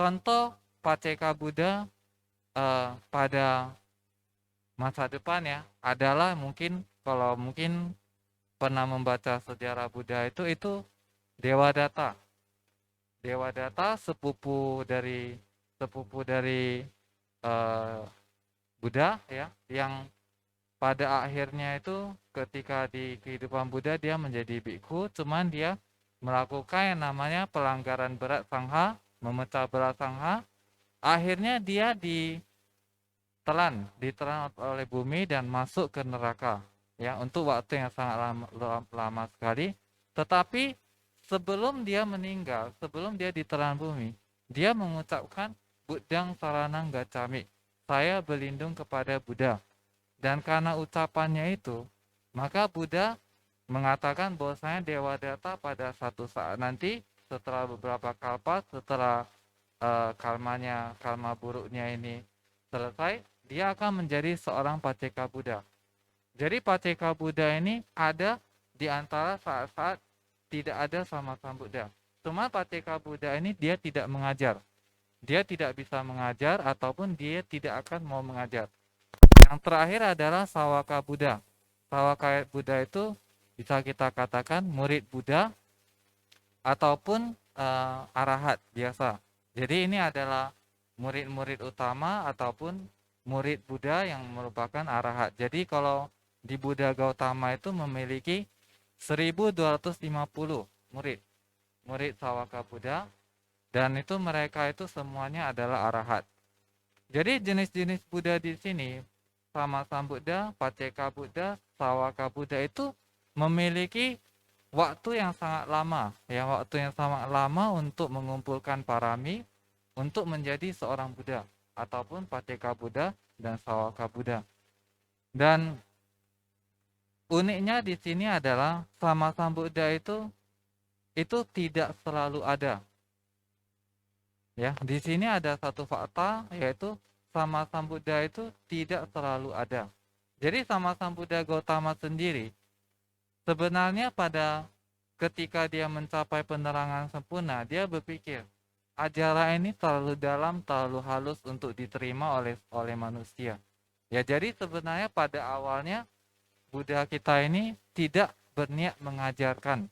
contoh Paceka Buddha pada masa depan ya adalah mungkin kalau mungkin pernah membaca sejarah Buddha itu Devadatta. Devadatta sepupu dari eh, Buddha ya yang pada akhirnya itu ketika di kehidupan Buddha dia menjadi biksu, cuman dia melakukan yang namanya pelanggaran berat sangha, memecah belah sangha, akhirnya dia ditelan oleh bumi dan masuk ke neraka ya untuk waktu yang sangat lama sekali. Tetapi sebelum dia meninggal, sebelum dia ditelan bumi, dia mengucapkan Buddhang Saranang Gacchami. Saya berlindung kepada Buddha. Dan karena ucapannya itu, maka Buddha mengatakan bahwasanya Devadatta pada satu saat nanti setelah beberapa kalpa, setelah karma buruknya ini selesai, dia akan menjadi seorang Paceka Buddha. Jadi Paceka Buddha ini ada di antara saat-saat tidak ada sama Sang Buddha. Cuma Paceka Buddha ini dia tidak mengajar. Dia tidak bisa mengajar ataupun dia tidak akan mau mengajar. Yang terakhir adalah Sawaka Buddha. Sawaka Buddha itu bisa kita katakan murid Buddha ataupun arahat biasa. Jadi ini adalah murid-murid utama ataupun murid Buddha yang merupakan arahat. Jadi kalau di Buddha Gautama itu memiliki 1250 murid Sawaka Buddha, dan itu mereka itu semuanya adalah arahat. Jadi jenis-jenis Buddha di sini sama Sang Buddha, Paceka Buddha, Sawaka Buddha itu memiliki waktu yang sangat lama, ya waktu yang sangat lama untuk mengumpulkan parami untuk menjadi seorang Buddha ataupun Paceka Buddha dan Sawaka Buddha. Dan uniknya di sini adalah sama Sang Buddha itu tidak selalu ada. Ya, di sini ada satu fakta yaitu sama Sang Buddha itu tidak selalu ada. Jadi sama Sang Buddha Gautama sendiri sebenarnya pada ketika dia mencapai penerangan sempurna, dia berpikir ajaran ini terlalu dalam, terlalu halus untuk diterima oleh manusia. Ya, jadi sebenarnya pada awalnya Buddha kita ini tidak berniat mengajarkan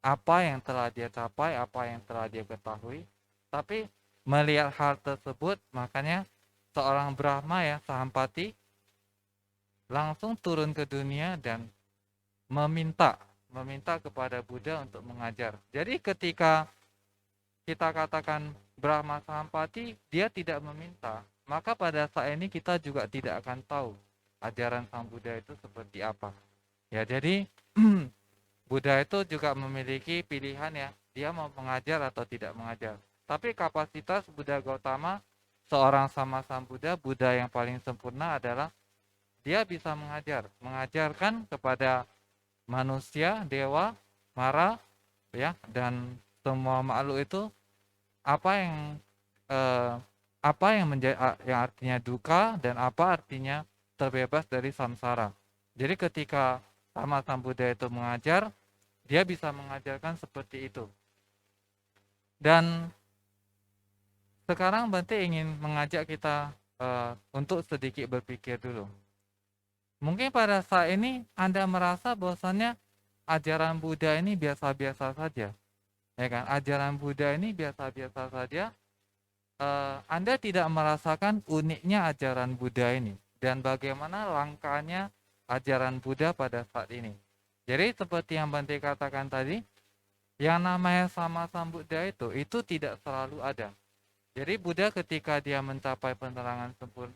apa yang telah dia capai, apa yang telah dia ketahui, tapi melihat hal tersebut, makanya seorang Brahma ya, Sahampati, langsung turun ke dunia dan meminta kepada Buddha untuk mengajar. Jadi ketika kita katakan Brahma Sahampati, dia tidak meminta, maka pada saat ini kita juga tidak akan tahu ajaran Sang Buddha itu seperti apa. Ya, jadi Buddha itu juga memiliki pilihan ya, dia mau mengajar atau tidak mengajar. Tapi kapasitas Buddha Gautama, seorang sama Sang Buddha, Buddha yang paling sempurna adalah dia bisa mengajarkan kepada manusia, dewa, mara, ya, dan semua makhluk itu apa yang eh, yang artinya duka dan apa artinya terbebas dari samsara. Jadi ketika sama Sang Buddha itu mengajar, dia bisa mengajarkan seperti itu. Dan sekarang Bante ingin mengajak kita untuk sedikit berpikir dulu. Mungkin pada saat ini Anda merasa bahwasannya ajaran Buddha ini biasa-biasa saja. Ya kan? Ajaran Buddha ini biasa-biasa saja. Anda tidak merasakan uniknya ajaran Buddha ini dan bagaimana langkahnya ajaran Buddha pada saat ini. Jadi seperti yang Bante katakan tadi, yang namanya sama Sang Buddha itu tidak selalu ada. Jadi Buddha ketika dia mencapai penerangan sempurna,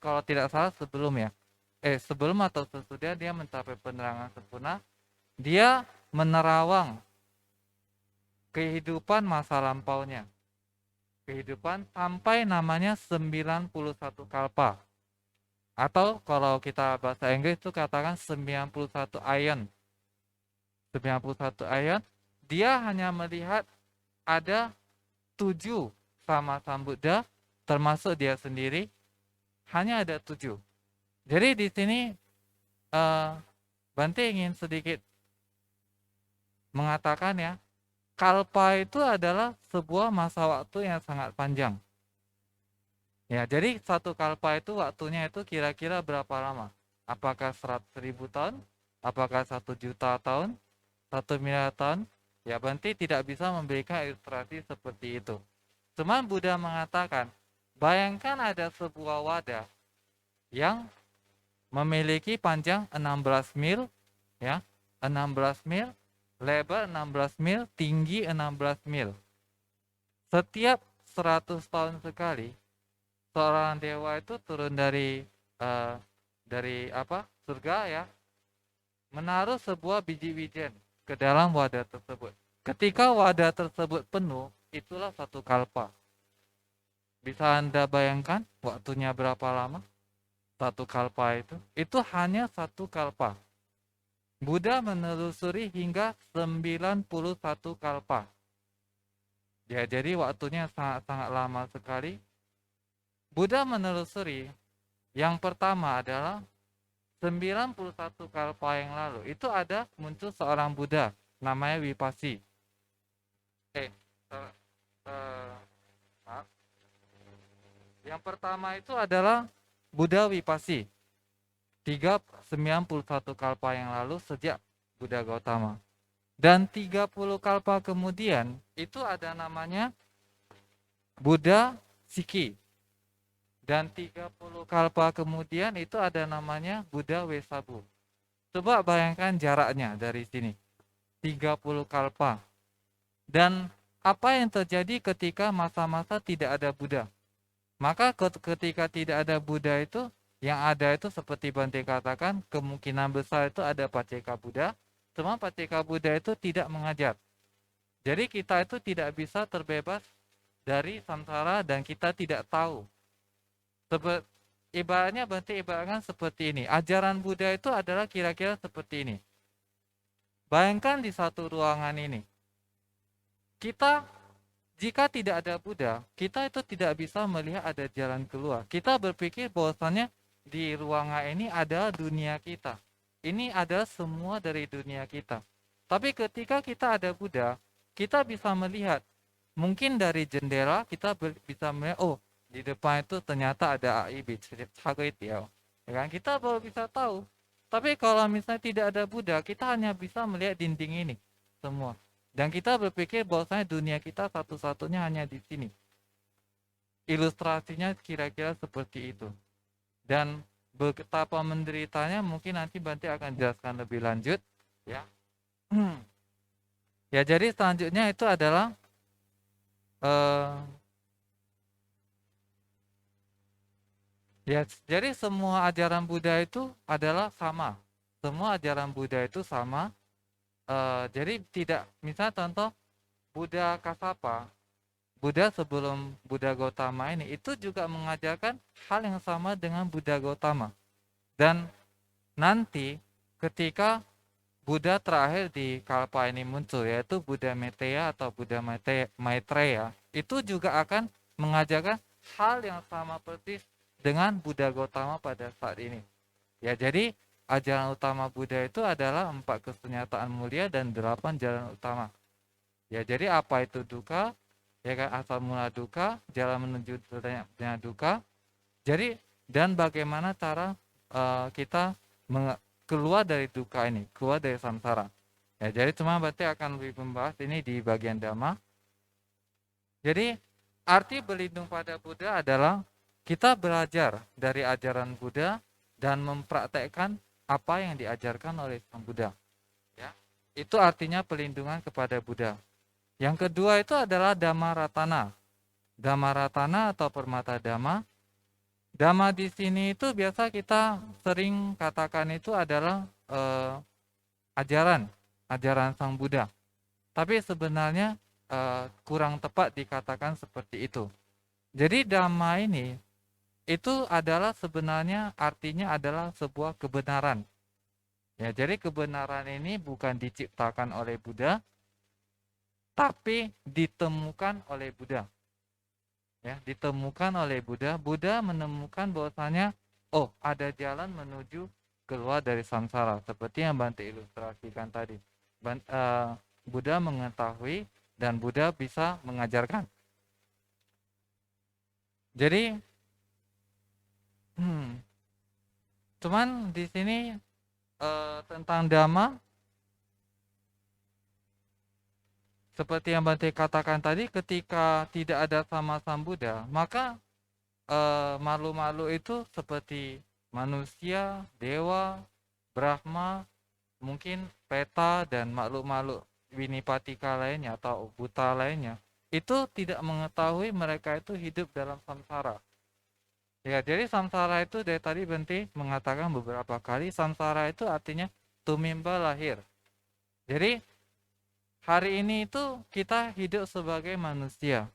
kalau tidak salah sebelum atau sesudah dia mencapai penerangan sempurna, dia menerawang kehidupan masa lampaunya. Kehidupan sampai namanya 91 kalpa. Atau kalau kita bahasa Inggris itu katakan 91 aeon. 91 aeon, dia hanya melihat ada 7 sama Sang Buddha, termasuk dia sendiri, hanya ada 7. Jadi di sini Bante ingin sedikit mengatakan ya, kalpa itu adalah sebuah masa waktu yang sangat panjang. Ya, jadi satu kalpa itu waktunya itu kira-kira berapa lama? Apakah 100.000 tahun? Apakah 1 juta tahun? 1 miliar tahun? Ya, berarti tidak bisa memberikan ilustrasi seperti itu. Cuman Buddha mengatakan, bayangkan ada sebuah wadah yang memiliki panjang 16 mil, ya, 16 mil, lebar 16 mil, tinggi 16 mil. Setiap 100 tahun sekali, seorang dewa itu turun dari surga, ya, menaruh sebuah biji wijen ke dalam wadah tersebut. Ketika wadah tersebut penuh, itulah satu kalpa. Bisa Anda bayangkan waktunya berapa lama? Satu kalpa itu hanya satu kalpa. Buddha menelusuri hingga 91 kalpa. Ya, jadi waktunya sangat-sangat lama sekali. Buddha menelusuri, yang pertama adalah 91 kalpa yang lalu. Itu ada muncul seorang Buddha, namanya Wipasi. Maaf. Yang pertama itu adalah Buddha Wipasi. 91 kalpa yang lalu sejak Buddha Gautama. Dan 30 kalpa kemudian itu ada namanya Buddha Siki. Dan 30 kalpa kemudian itu ada namanya Buddha Wesabu. Coba bayangkan jaraknya dari sini. 30 kalpa. Dan apa yang terjadi ketika masa-masa tidak ada Buddha? Maka ketika tidak ada Buddha itu, yang ada itu seperti Bante katakan, kemungkinan besar itu ada Paceka Buddha. Cuma Paceka Buddha itu tidak mengajar. Jadi kita itu tidak bisa terbebas dari samsara dan kita tidak tahu. Ibaratnya Bante ibaratkan seperti ini. Ajaran Buddha itu adalah kira-kira seperti ini. Bayangkan di satu ruangan ini. Kita, jika tidak ada Buddha, kita itu tidak bisa melihat ada jalan keluar. Kita berpikir bahwasannya di ruangan ini ada dunia kita. Ini adalah semua dari dunia kita. Tapi ketika kita ada Buddha, kita bisa melihat. Mungkin dari jendela kita bisa melihat, oh, di depan itu ternyata ada AIB, ya kan? Kita baru bisa tahu. Tapi kalau misalnya tidak ada Buddha, kita hanya bisa melihat dinding ini semua. Dan kita berpikir bahwasanya dunia kita satu-satunya hanya di sini. Ilustrasinya kira-kira seperti itu. Dan betapa menderitanya mungkin nanti Bante akan jelaskan lebih lanjut, ya. Ya, jadi selanjutnya itu adalah ya, jadi semua ajaran Buddha itu adalah sama. Semua ajaran Buddha itu sama. Jadi tidak, misalnya contoh Buddha Kasapa, Buddha sebelum Buddha Gautama ini, itu juga mengajarkan hal yang sama dengan Buddha Gautama. Dan nanti ketika Buddha terakhir di kalpa ini muncul, yaitu Buddha Meteya atau Buddha Maitreya, itu juga akan mengajarkan hal yang sama persis dengan Buddha Gautama pada saat ini. Ya, jadi ajaran utama Buddha itu adalah 4 kesunyataan mulia dan 8 jalan utama. Ya, jadi apa itu duka? Ya kan, asal mula duka, jalan menuju ternyata duka. Jadi, dan bagaimana cara kita keluar dari duka ini, keluar dari samsara. Ya, jadi cuma berarti akan lebih membahas ini di bagian Dhamma. Jadi, arti berlindung pada Buddha adalah kita belajar dari ajaran Buddha dan mempraktekkan apa yang diajarkan oleh Sang Buddha. Ya, itu artinya pelindungan kepada Buddha. Yang kedua itu adalah Dhamma Ratana. Dhamma Ratana atau permata Dhamma. Dhamma di sini itu biasa kita sering katakan itu adalah ajaran Sang Buddha. Tapi sebenarnya kurang tepat dikatakan seperti itu. Jadi Dhamma ini itu adalah sebenarnya artinya adalah sebuah kebenaran. Ya, jadi kebenaran ini bukan diciptakan oleh Buddha, tapi ditemukan oleh Buddha. Ya, ditemukan oleh Buddha. Buddha menemukan bahwasanya, oh, ada jalan menuju keluar dari samsara, seperti yang Bante ilustrasikan tadi. Buddha mengetahui dan Buddha bisa mengajarkan. Jadi cuman di sini tentang Dhamma seperti yang Bante katakan tadi, ketika tidak ada sama Sang Buddha, maka makhluk-makhluk itu seperti manusia, dewa, Brahma, mungkin peta dan makhluk-makhluk Winipatika lainnya atau buta lainnya, itu tidak mengetahui mereka itu hidup dalam samsara. Ya, jadi samsara itu dari tadi Bante mengatakan beberapa kali, samsara itu artinya tumimba lahir. Jadi hari ini itu kita hidup sebagai manusia.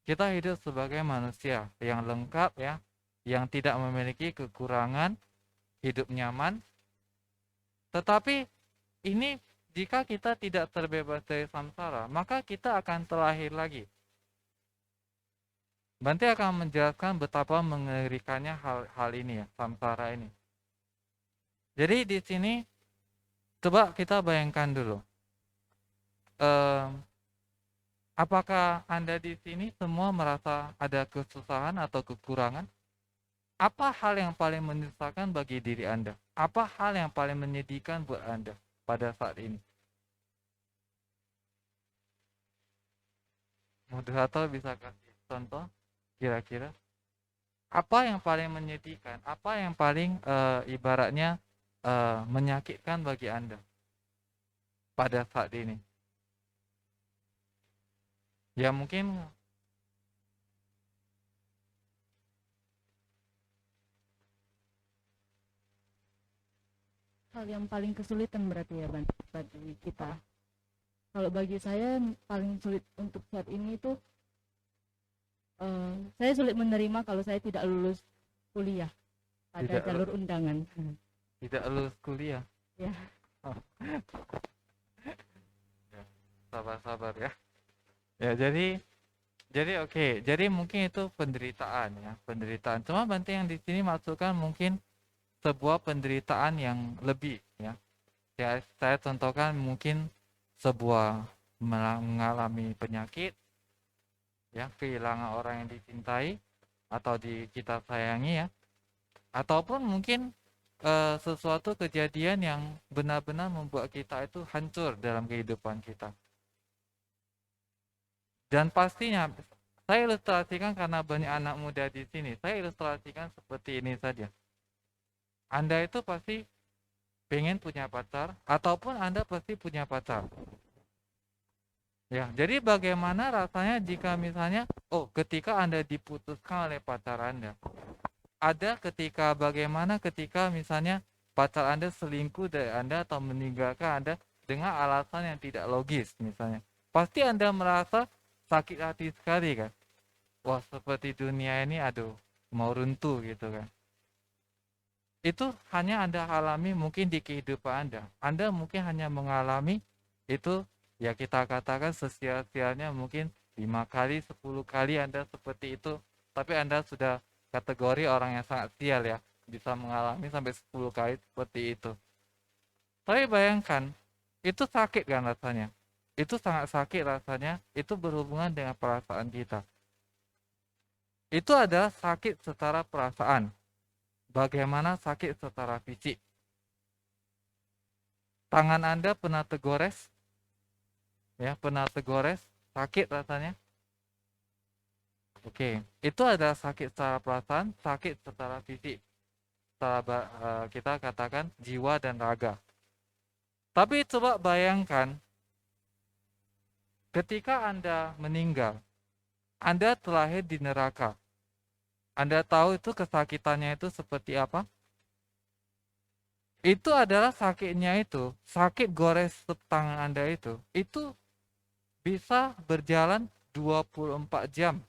Kita hidup sebagai manusia yang lengkap ya, yang tidak memiliki kekurangan, hidup nyaman. Tetapi ini jika kita tidak terbebas dari samsara, maka kita akan terlahir lagi. Bante akan menjelaskan betapa mengerikannya hal ini ya, samsara ini. Jadi di sini coba kita bayangkan dulu. Apakah Anda di sini semua merasa ada kesusahan atau kekurangan? Apa hal yang paling menyesalkan bagi diri Anda? Apa hal yang paling menyedihkan buat Anda pada saat ini? Moderator bisa kasih contoh kira-kira? Apa yang paling menyedihkan? Apa yang paling ibaratnya menyakitkan bagi Anda pada saat ini? Ya mungkin hal yang paling kesulitan berarti ya bagi kita. Kalau bagi saya paling sulit untuk saat ini itu saya sulit menerima kalau saya tidak lulus kuliah pada tidak jalur undangan. tidak lulus kuliah. Ya. Oh. Sabar-sabar ya. Ya jadi oke. Jadi mungkin itu penderitaan ya, penderitaan. Cuma Bante yang di sini masukkan mungkin sebuah penderitaan yang lebih ya. Ya saya contohkan mungkin sebuah mengalami penyakit ya, kehilangan orang yang dicintai atau kita sayangi ya, ataupun mungkin sesuatu kejadian yang benar-benar membuat kita itu hancur dalam kehidupan kita. Dan pastinya saya ilustrasikan karena banyak anak muda di sini, saya ilustrasikan seperti ini saja. Anda itu pasti pengen punya pacar ataupun Anda pasti punya pacar. Ya, jadi bagaimana rasanya jika misalnya, ketika Anda diputuskan oleh pacar Anda, ada bagaimana ketika misalnya pacar Anda selingkuh dari Anda atau meninggalkan Anda dengan alasan yang tidak logis misalnya. Pasti Anda merasa sakit hati sekali kan. Wah, seperti dunia ini aduh, mau runtuh gitu kan. Itu hanya Anda alami mungkin di kehidupan Anda. Anda mungkin hanya mengalami itu, ya kita katakan sesial-sialnya mungkin 5 kali, 10 kali Anda seperti itu. Tapi Anda sudah kategori orang yang sangat sial ya, bisa mengalami sampai 10 kali seperti itu. Tapi bayangkan, itu sakit kan rasanya. Itu sangat sakit rasanya, itu berhubungan dengan perasaan kita. Itu adalah sakit secara perasaan. Bagaimana sakit secara fisik? Tangan Anda pernah tergores? Ya, pernah tergores, sakit rasanya. Oke, itu adalah sakit secara perasaan, sakit secara fisik. Secara kita katakan jiwa dan raga. Tapi coba bayangkan, ketika Anda meninggal, Anda terlahir di neraka. Anda tahu itu kesakitannya itu seperti apa? Itu adalah sakitnya itu, sakit gores tangan Anda itu bisa berjalan 24 jam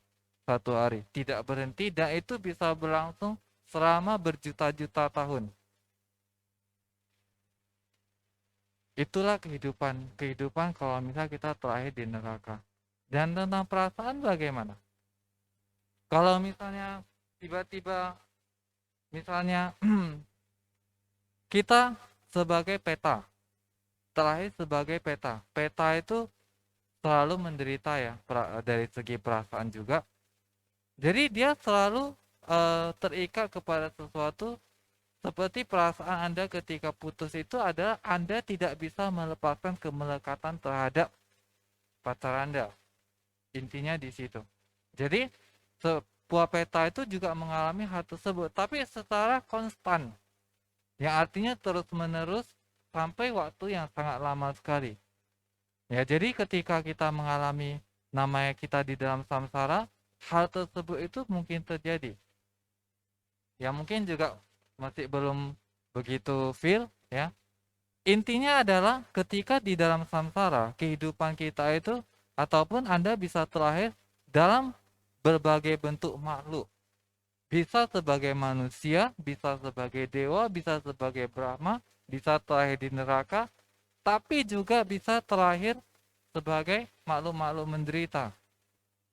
satu hari, tidak berhenti, dan itu bisa berlangsung selama berjuta-juta tahun. Itulah kehidupan kalau misalnya kita terlahir di neraka. Dan tentang perasaan bagaimana? Kalau misalnya tiba-tiba misalnya kita sebagai peta, terlahir sebagai peta. Peta itu selalu menderita ya, dari segi perasaan juga. Jadi dia selalu terikat kepada sesuatu. Seperti perasaan Anda ketika putus itu adalah Anda tidak bisa melepaskan kemelekatan terhadap pacar Anda. Intinya di situ. Jadi sebuah peta itu juga mengalami hal tersebut, tapi secara konstan, yang artinya terus-menerus sampai waktu yang sangat lama sekali. Ya, jadi ketika kita mengalami namanya kita di dalam samsara, hal tersebut itu mungkin terjadi. Ya mungkin juga masih belum begitu feel ya. Intinya adalah ketika di dalam samsara, kehidupan kita itu ataupun Anda bisa terlahir dalam berbagai bentuk makhluk. Bisa sebagai manusia, bisa sebagai dewa, bisa sebagai Brahma, bisa terlahir di neraka, tapi juga bisa terlahir sebagai makhluk-makhluk menderita.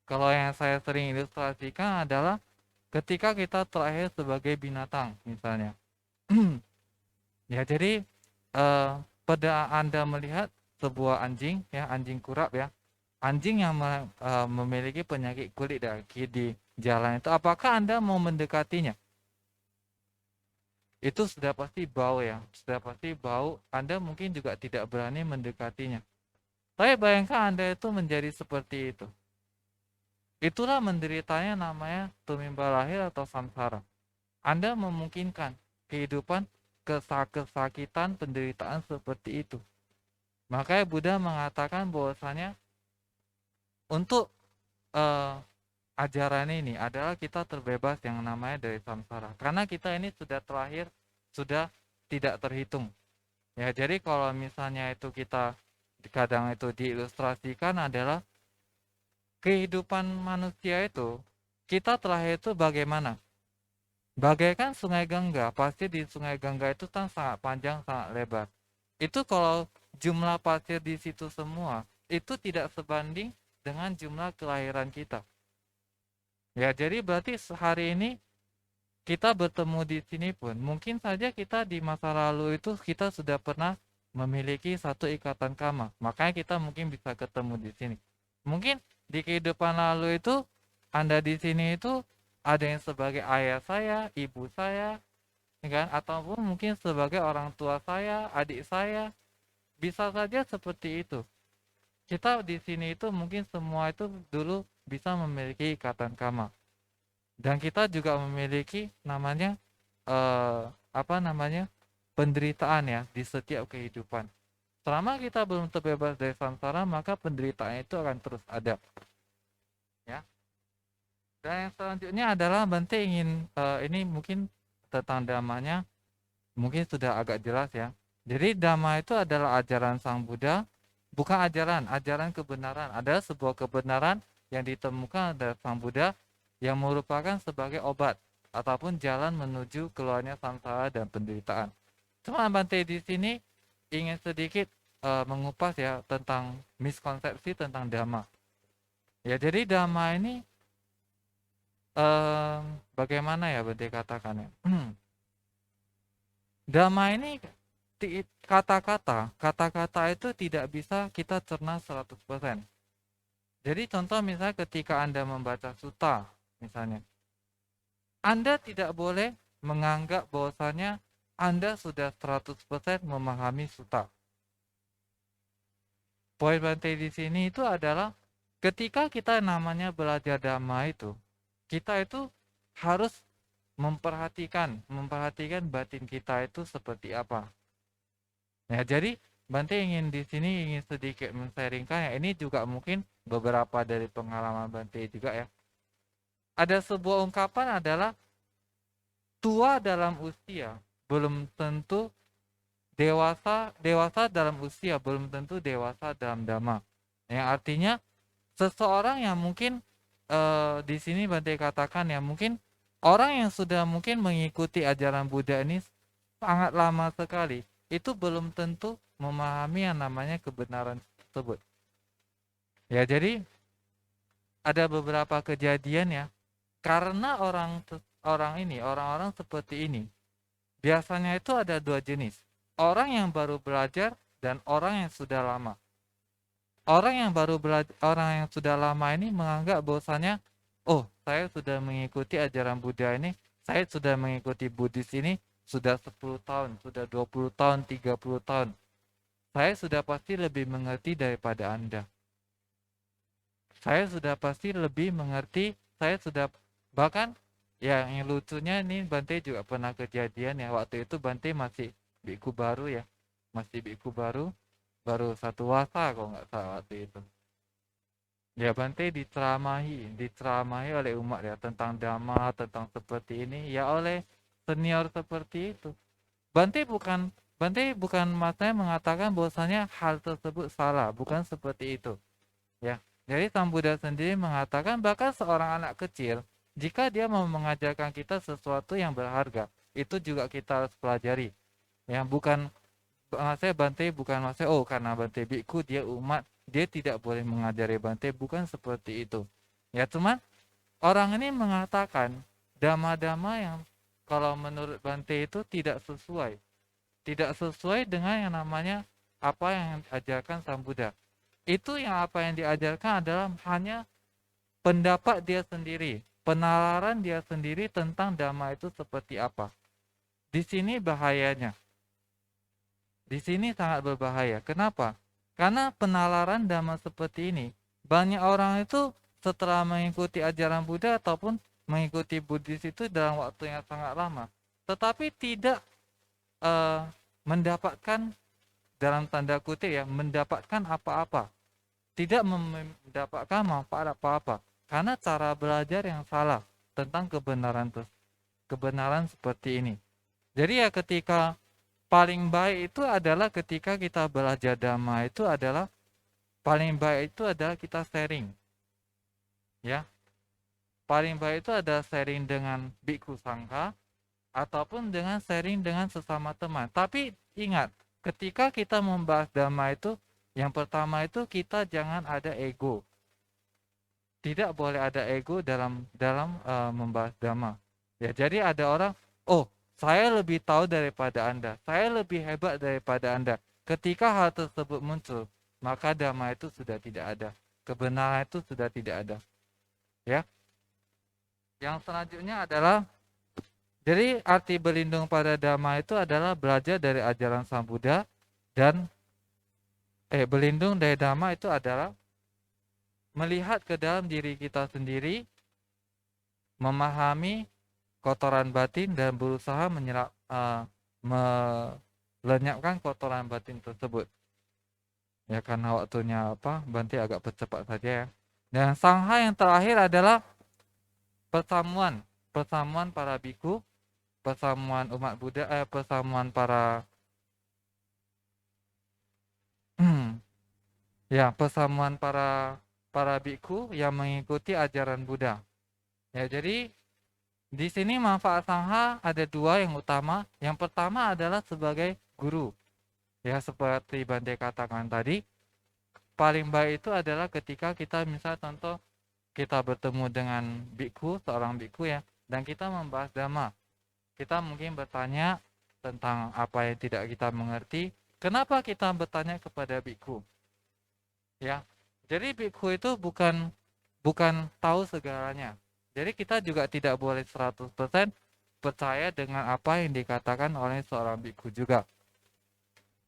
Kalau yang saya sering ilustrasikan adalah ketika kita terlahir sebagai binatang misalnya. Ya, jadi pada Anda melihat sebuah anjing ya, anjing kurap ya, anjing yang memiliki penyakit kulit di jalan itu, apakah Anda mau mendekatinya? Itu sudah pasti bau ya, sudah pasti bau. Anda mungkin juga tidak berani mendekatinya. Tapi bayangkan Anda itu menjadi seperti itu. Itulah menderitanya namanya tumimba lahir atau samsara. Anda memungkinkan kehidupan kesakitan, penderitaan seperti itu. Makanya Buddha mengatakan bahwasanya untuk ajaran ini adalah kita terbebas yang namanya dari samsara. Karena kita ini sudah terlahir, sudah tidak terhitung. Ya, jadi kalau misalnya itu kita kadang itu diilustrasikan adalah kehidupan manusia itu, kita terlahir itu bagaimana? Bagaikan sungai Gangga, pasti di sungai Gangga itu kan sangat panjang, sangat lebar. Itu kalau jumlah pasir di situ semua, itu tidak sebanding dengan jumlah kelahiran kita. Ya, jadi berarti hari ini kita bertemu di sini pun, mungkin saja kita di masa lalu itu kita sudah pernah memiliki satu ikatan karma. Makanya kita mungkin bisa ketemu di sini. Mungkin di kehidupan lalu itu, Anda di sini itu ada yang sebagai ayah saya, ibu saya, kan? Ataupun mungkin sebagai orang tua saya, adik saya, bisa saja seperti itu. Kita di sini itu mungkin semua itu dulu bisa memiliki ikatan karma. Dan kita juga memiliki namanya penderitaan ya di setiap kehidupan. Selama kita belum terbebas dari samsara, maka penderitaan itu akan terus ada. Ya. Dan yang selanjutnya adalah Bante ingin ini mungkin tentang dhammanya mungkin sudah agak jelas ya. Jadi dhamma itu adalah ajaran Sang Buddha, bukan ajaran kebenaran. Adalah sebuah kebenaran yang ditemukan dari Sang Buddha yang merupakan sebagai obat ataupun jalan menuju keluarnya samsara dan penderitaan. Cuma Bante di sini ingin sedikit mengupas ya tentang miskonsepsi tentang dhamma. Ya, jadi dhamma ini bagaimana ya Bante katakan ya? Dhamma ini kata-kata itu tidak bisa kita cerna 100%. Jadi contoh misalnya ketika Anda membaca sutta misalnya, Anda tidak boleh menganggap bahwasanya Anda sudah 100% memahami sutta. Poin Bante di sini itu adalah ketika kita namanya belajar dhamma itu, kita itu harus memperhatikan batin kita itu seperti apa. Ya, jadi Bante ingin di sini ingin sedikit men-sharingkan ya, ini juga mungkin beberapa dari pengalaman Bante juga ya. Ada sebuah ungkapan adalah tua dalam usia belum tentu dewasa dalam usia belum tentu dewasa dalam dhamma. Yang artinya seseorang yang mungkin di sini Bante katakan ya, mungkin orang yang sudah mungkin mengikuti ajaran Buddha ini sangat lama sekali, itu belum tentu memahami yang namanya kebenaran tersebut. Ya, jadi ada beberapa kejadian ya, karena orang-orang seperti ini, biasanya itu ada dua jenis. Orang yang baru belajar dan orang yang sudah lama. Orang yang baru belajar, orang yang sudah lama ini menganggap bahwasanya, oh saya sudah mengikuti ajaran Buddha ini, saya sudah mengikuti Buddhis ini sudah 10 tahun, sudah 20 tahun, 30 tahun. Saya sudah pasti lebih mengerti daripada Anda. Saya sudah pasti lebih mengerti, saya sudah, bahkan ya yang lucunya ini Bante juga pernah kejadian ya, waktu itu Bante masih biku baru ya, masih biku baru satu wasa kalau nggak salah waktu itu. Ya Bante diceramahi oleh umat ya tentang dhamma, tentang seperti ini ya oleh senior seperti itu. Bante bukan maksudnya mengatakan bahwasanya hal tersebut salah, bukan seperti itu. Ya. Jadi Sang Buddha sendiri mengatakan bahkan seorang anak kecil jika dia mau mengajarkan kita sesuatu yang berharga, itu juga kita harus pelajari. Ya, bukan maksudnya Bante bukan maksudnya oh karena Bante biku dia umat, dia tidak boleh mengajari Bante, bukan seperti itu. Ya, cuman orang ini mengatakan dhamma-dhamma yang kalau menurut Bante itu tidak sesuai dengan yang namanya apa yang diajarkan Sang Buddha. Itu yang apa yang diajarkan adalah hanya pendapat dia sendiri, penalaran dia sendiri tentang dhamma itu seperti apa. Di sini bahayanya. Di sini sangat berbahaya. Kenapa? Karena penalaran dhamma seperti ini, banyak orang itu setelah mengikuti ajaran Buddha ataupun mengikuti Buddhis itu dalam waktu yang sangat lama, tetapi tidak eh, mendapatkan dalam tanda kutip ya, mendapatkan apa-apa, tidak mendapatkan manfaat apa-apa karena cara belajar yang salah tentang kebenaran seperti ini. Jadi ya ketika paling baik itu adalah ketika kita belajar dhamma itu adalah paling baik itu adalah kita sharing. Ya, paling baik itu adalah sharing dengan bhikkhu sangha ataupun dengan sharing dengan sesama teman. Tapi ingat, ketika kita membahas dhamma itu, yang pertama itu kita jangan ada ego. Tidak boleh ada ego dalam membahas dhamma. Ya, jadi ada orang, oh, saya lebih tahu daripada Anda, saya lebih hebat daripada Anda. Ketika hal tersebut muncul, maka dhamma itu sudah tidak ada. Kebenaran itu sudah tidak ada. Ya. Yang selanjutnya adalah jadi arti berlindung pada dhamma itu adalah belajar dari ajaran Sang Buddha dan berlindung dari dhamma itu adalah melihat ke dalam diri kita sendiri, memahami kotoran batin dan berusaha melenyapkan kotoran batin tersebut. Ya karena waktunya Bante agak percepat saja ya. Dan sangha yang terakhir adalah persamuan para biku, persamuan umat Buddha, persamuan para ya persamuan para biku yang mengikuti ajaran Buddha. Ya jadi di sini manfaat sangha ada dua yang utama. Yang pertama adalah sebagai guru. Ya seperti Bante katakan tadi, paling baik itu adalah ketika kita misal contoh kita bertemu dengan biku, seorang biku ya, dan kita membahas dhamma. Kita mungkin bertanya tentang apa yang tidak kita mengerti. Kenapa kita bertanya kepada biku? Ya, jadi biku itu bukan tahu segalanya. Jadi kita juga tidak boleh 100% percaya dengan apa yang dikatakan oleh seorang biku juga.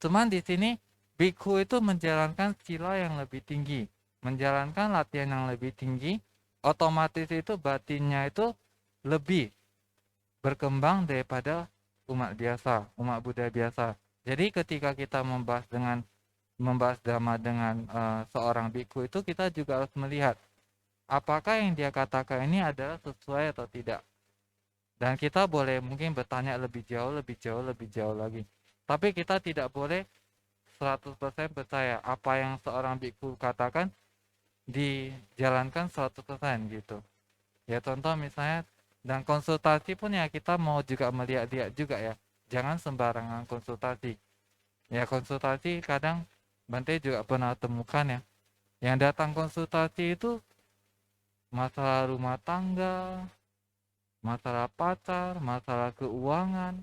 Cuman di sini biku itu menjalankan sila yang lebih tinggi, menjalankan latihan yang lebih tinggi, otomatis itu batinnya itu lebih berkembang daripada umat biasa, umat Buddha biasa. Jadi ketika kita membahas dhamma dengan seorang biku itu kita juga harus melihat apakah yang dia katakan ini adalah sesuai atau tidak. Dan kita boleh mungkin bertanya lebih jauh lagi. Tapi kita tidak boleh 100% percaya apa yang seorang biku katakan dijalankan 100% gitu. Ya contoh misalnya dan konsultasi pun ya kita mau juga melihat-lihat juga ya. Jangan sembarangan konsultasi. Ya konsultasi kadang Bante juga pernah temukan ya. Yang datang konsultasi itu masalah rumah tangga, masalah pacar, masalah keuangan.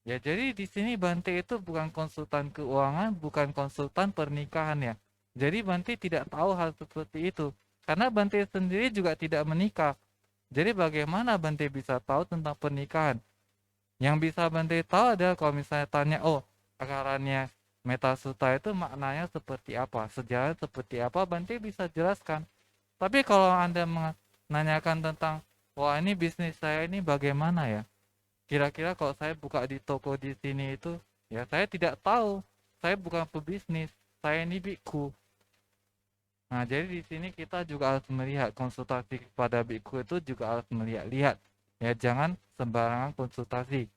Ya jadi di sini Bante itu bukan konsultan keuangan, bukan konsultan pernikahan ya. Jadi Bante tidak tahu hal seperti itu. Karena Bante sendiri juga tidak menikah. Jadi bagaimana Bante bisa tahu tentang pernikahan? Yang bisa Bante tahu adalah kalau misalnya tanya, oh akarannya metasuta itu maknanya seperti apa, sejarah seperti apa, Bante bisa jelaskan. Tapi kalau Anda menanyakan tentang, wah ini bisnis saya ini bagaimana ya? Kira-kira kalau saya buka di toko di sini itu, ya saya tidak tahu. Saya bukan pebisnis, saya ini biku. Nah, jadi di sini kita juga harus melihat konsultasi kepada biku itu juga harus melihat-lihat. Ya, jangan sembarangan konsultasi.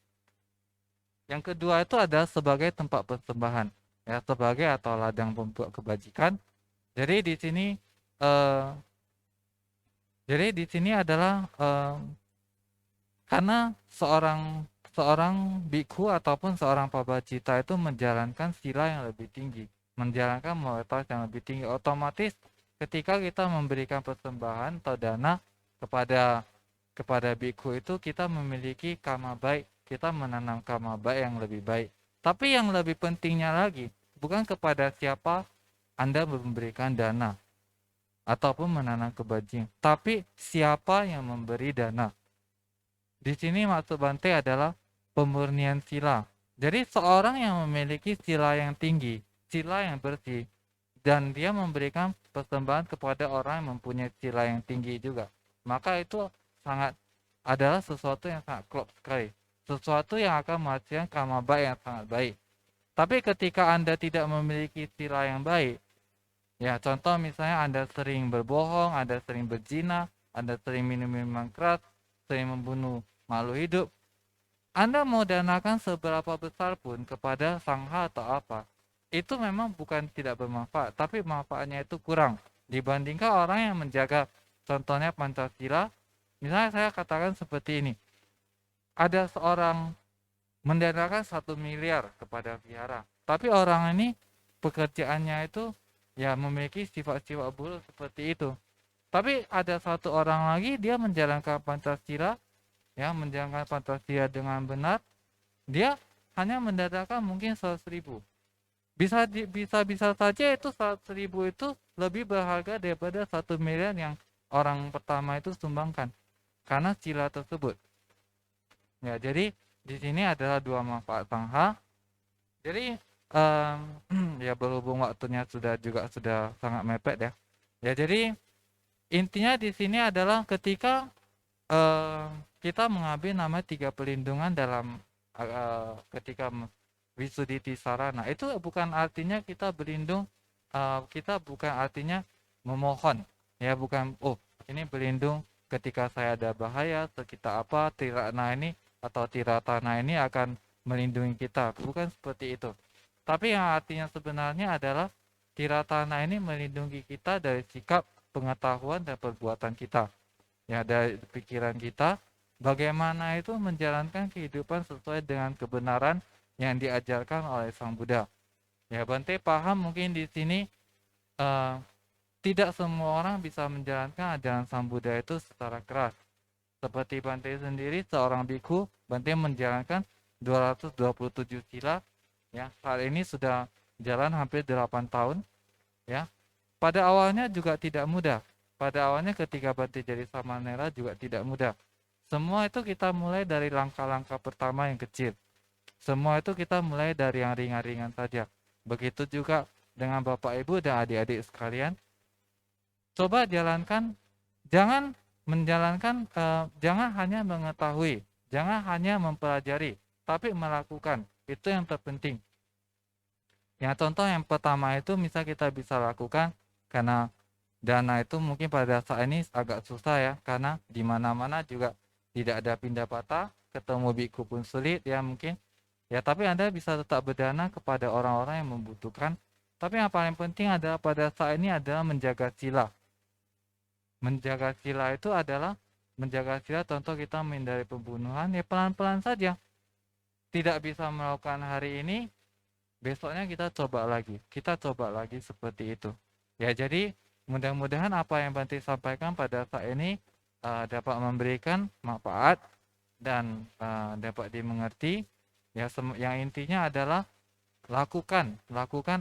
Yang kedua itu adalah sebagai tempat persembahan. Ya, sebagai atau ladang pembuat kebajikan. Jadi di sini eh, adalah karena seorang seorang bikhu ataupun seorang pabacita itu menjalankan sila yang lebih tinggi, menjalankan moralitas yang lebih tinggi. Otomatis ketika kita memberikan persembahan atau dana kepada bikhu itu kita memiliki karma baik, kita menanam karma baik yang lebih baik. Tapi yang lebih pentingnya lagi, bukan kepada siapa Anda memberikan dana ataupun menanam kebajikan, tapi siapa yang memberi dana. Di sini maksud Bante adalah pemurnian sila. Jadi seorang yang memiliki sila yang tinggi, sila yang bersih, dan dia memberikan persembahan kepada orang yang mempunyai sila yang tinggi juga, maka itu sangat adalah sesuatu yang sangat klop sekali. Sesuatu yang akan menghasilkan karma baik yang sangat baik. Tapi ketika Anda tidak memiliki sila yang baik, ya contoh misalnya Anda sering berbohong, Anda sering berzina, Anda sering minum minuman keras, sering membunuh makhluk hidup, Anda mau danakan seberapa besar pun kepada sangha atau apa, itu memang bukan tidak bermanfaat, tapi manfaatnya itu kurang dibandingkan orang yang menjaga contohnya Pancasila. Misalnya saya katakan seperti ini, ada seorang mendanakan 1 miliar kepada vihara, tapi orang ini pekerjaannya itu ya memiliki sifat-sifat buruk seperti itu. Tapi ada satu orang lagi dia menjalankan Pancasila, ya menjalankan Pancasila dengan benar, dia hanya mendatakan mungkin 100.000. Bisa saja itu 100.000 itu lebih berharga daripada 1 miliar yang orang pertama itu sumbangkan karena sila tersebut. Ya, jadi di sini adalah dua manfaat sangha. Jadi ya berhubung waktunya sudah sangat mepet ya. Ya jadi intinya di sini adalah ketika kita mengambil nama 3 pelindungan dalam ketika Wisuditi Sarana, itu bukan artinya kita berlindung, kita bukan artinya memohon, ya bukan, oh ini berlindung ketika saya ada bahaya, kita apa, Tiratana ini atau Tiratana ini akan melindungi kita, bukan seperti itu. Tapi yang artinya sebenarnya adalah Tiratana ini melindungi kita dari sikap, pengetahuan, dan perbuatan kita. Ya, dari pikiran kita, bagaimana itu menjalankan kehidupan sesuai dengan kebenaran yang diajarkan oleh Sang Buddha. Ya, Bante paham mungkin di sini tidak semua orang bisa menjalankan ajaran Sang Buddha itu secara keras. Seperti Bante sendiri, seorang biku, Bante menjalankan 227 sila. Ya, saat ini sudah jalan hampir 8 tahun. Ya, pada awalnya juga tidak mudah. Pada awalnya ketika Bante jadi samanera juga tidak mudah. Semua itu kita mulai dari langkah-langkah pertama yang kecil. Semua itu kita mulai dari yang ringan-ringan saja. Begitu juga dengan Bapak Ibu dan adik-adik sekalian. Coba jalankan, jangan menjalankan, jangan hanya mengetahui, jangan hanya mempelajari, tapi melakukan. Itu yang terpenting. Yang contoh yang pertama itu misal kita bisa lakukan karena dana itu mungkin pada saat ini agak susah ya, karena di mana-mana juga tidak ada pindah patah, ketemu biku pun sulit ya mungkin. Ya, tapi Anda bisa tetap berdana kepada orang-orang yang membutuhkan. Tapi yang paling penting adalah pada saat ini adalah menjaga sila. Menjaga sila itu adalah menjaga sila, contoh kita menghindari pembunuhan, ya pelan-pelan saja. Tidak bisa melakukan hari ini, besoknya kita coba lagi seperti itu. Ya, jadi mudah-mudahan apa yang Bante sampaikan pada saat ini dapat memberikan manfaat dan dapat dimengerti. Ya, yang intinya adalah lakukan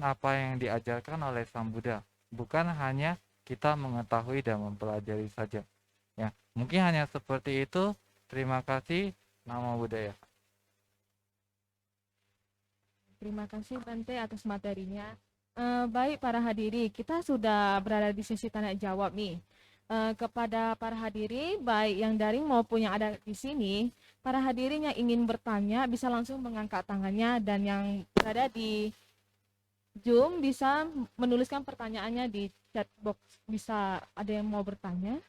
apa yang diajarkan oleh Sang Buddha, bukan hanya kita mengetahui dan mempelajari saja. Ya, mungkin hanya seperti itu. Terima kasih. Namo Buddhaya. Terima kasih Bante atas materinya. Baik para hadiri, kita sudah berada di sesi tanya jawab nih. Kepada para hadiri, baik yang daring maupun yang ada di sini, para hadirin yang ingin bertanya bisa langsung mengangkat tangannya, dan yang berada di Zoom bisa menuliskan pertanyaannya di chat box. Bisa ada yang mau bertanya?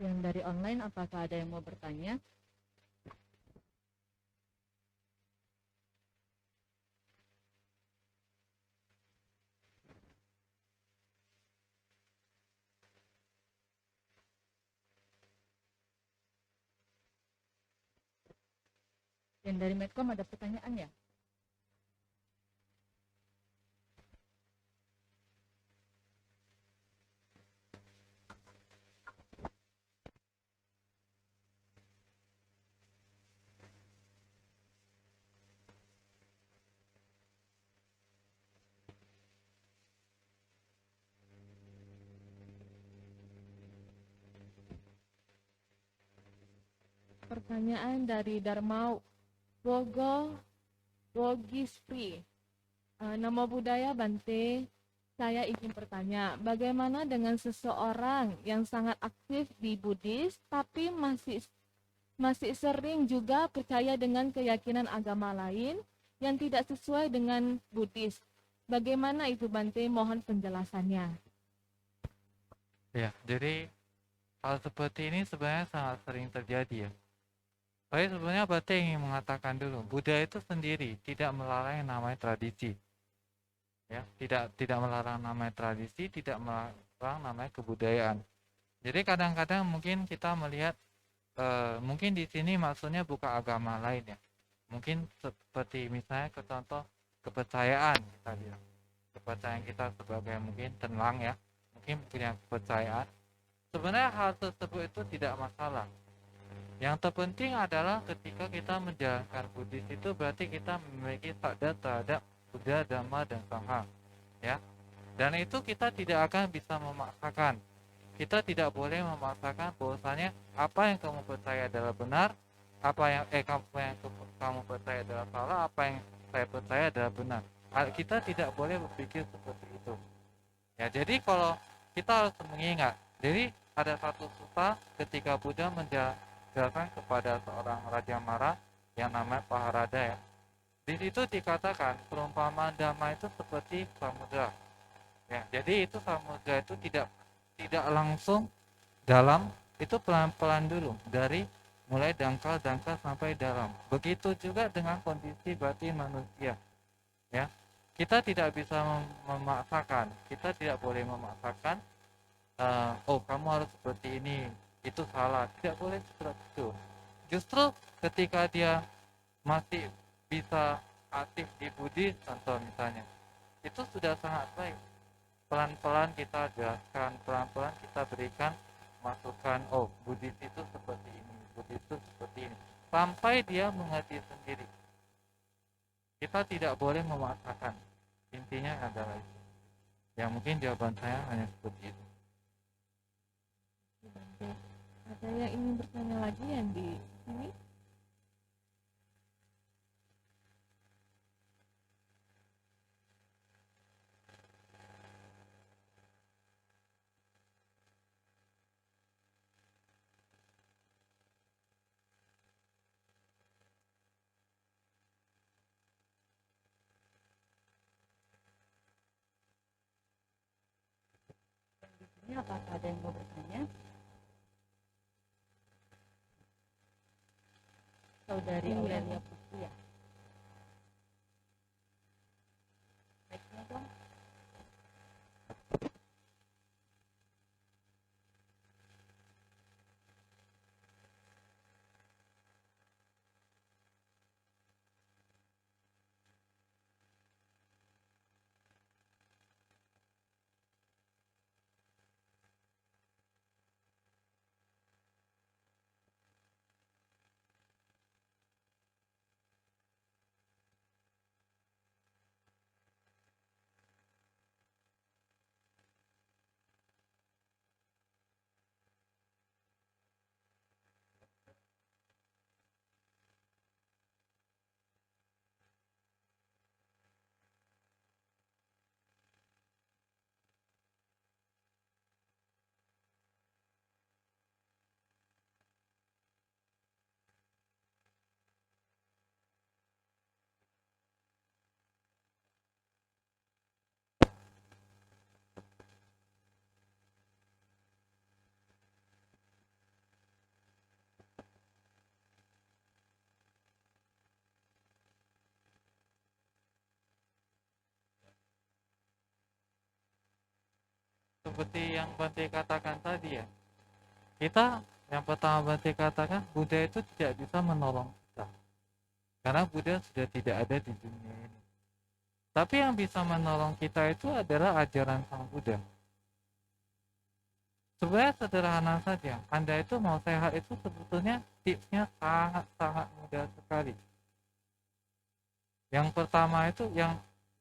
Yang dari online, apakah ada yang mau bertanya? Yang dari Medcom ada pertanyaan ya? Pertanyaan dari Dharma Wogo Wogispri. Nama budaya Bante, saya ingin bertanya, bagaimana dengan seseorang yang sangat aktif di Buddhis tapi masih sering juga percaya dengan keyakinan agama lain yang tidak sesuai dengan Buddhis? Bagaimana itu Bante? Mohon penjelasannya. Ya, jadi hal seperti ini sebenarnya sangat sering terjadi ya. Tapi sebenarnya Bate ingin mengatakan dulu, Buddha itu sendiri tidak melarang yang namanya tradisi. Ya, tidak melarang namanya tradisi, tidak melarang namanya kebudayaan. Jadi kadang-kadang mungkin kita melihat mungkin di sini maksudnya bukan agama lain ya. Mungkin seperti misalnya ke contoh kepercayaan kita bilang. Kepercayaan kita sebagai mungkin tenlang ya. Mungkin punya kepercayaan. Sebenarnya hal tersebut itu tidak masalah. Yang terpenting adalah ketika kita menjalankan Buddhis itu berarti kita memiliki sadar terhadap Buddha, Dhamma, dan Sangha. Ya. Dan itu kita tidak akan bisa memaksakan. Kita tidak boleh memaksakan bahwasanya apa yang kamu percaya adalah benar, apa yang kamu percaya adalah salah, apa yang saya percaya adalah benar. Kita tidak boleh berpikir seperti itu. Ya, jadi kalau kita harus mengingat, jadi ada satu sutta ketika Buddha menjelaskan kepada seorang Raja Mara yang namanya Paharada ya. Di situ dikatakan perumpamaan Dhamma itu seperti samudra. Ya, jadi itu samudra itu tidak langsung dalam, itu pelan-pelan dulu dari mulai dangkal-dangkal sampai dalam. Begitu juga dengan kondisi batin manusia. Ya, kita tidak bisa memaksakan, kita tidak boleh memaksakan. Oh kamu harus seperti ini, itu salah, tidak boleh seperti itu. Justru ketika dia masih bisa aktif di Buddhis contoh misalnya, itu sudah sangat baik. Pelan-pelan kita jelaskan, pelan-pelan kita berikan masukan, oh Buddhis itu seperti ini, Buddhis itu seperti ini, sampai dia mengerti sendiri. Kita tidak boleh memaksakan, intinya adalah itu. Ya mungkin jawaban saya hanya seperti itu. Ada yang ingin bertanya lagi yang di sini? Ini apakah ada yang mau bertanya? Saudari Aurelia Putri ya. Baiknya dong. seperti yang Bante katakan tadi ya, kita yang pertama Bante katakan Buddha itu tidak bisa menolong kita karena Buddha sudah tidak ada di dunia ini. Tapi yang bisa menolong kita itu adalah ajaran Sang Buddha. Sebenarnya sederhana saja. Anda itu mau sehat itu sebetulnya tipsnya sangat-sangat mudah sekali. Yang pertama itu